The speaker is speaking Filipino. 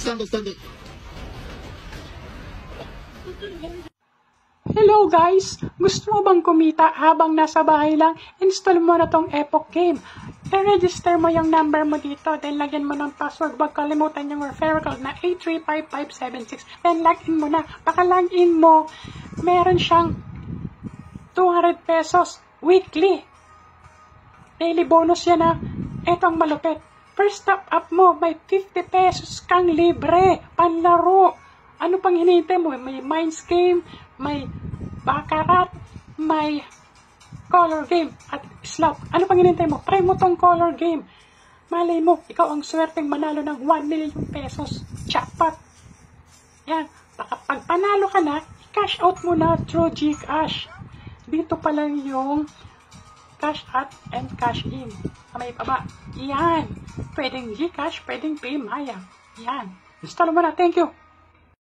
Stand. Hello guys! Gusto mo bang kumita habang nasa bahay lang? Install mo na tong Epoch Game. I-register mo yung number mo dito, then lagyan mo ng password. Huwag kalimutan yung referral code na 835576. Then login mo na. Paka-login mo, meron siyang 200 pesos weekly. Daily bonus yan ha. Ito ang malupit. First top up mo, may 50 pesos kang libre. Panlaro. Ano pang hinihintay mo? May Minds Game, may Baccarat, may Color Game, at Slot. Ano pang hinihintay mo? Try mo tong Color Game. Malay mo, ikaw ang swerteng manalo ng 1 million pesos. Jackpot. Yan. Baka pag panalo ka na, cash out mo na through GCash. Dito pa lang yung cash out and cash in. Sa may baba. Yan. Pwedeng GCash, pwedeng PayMaya. Yan. Install mo na. Thank you.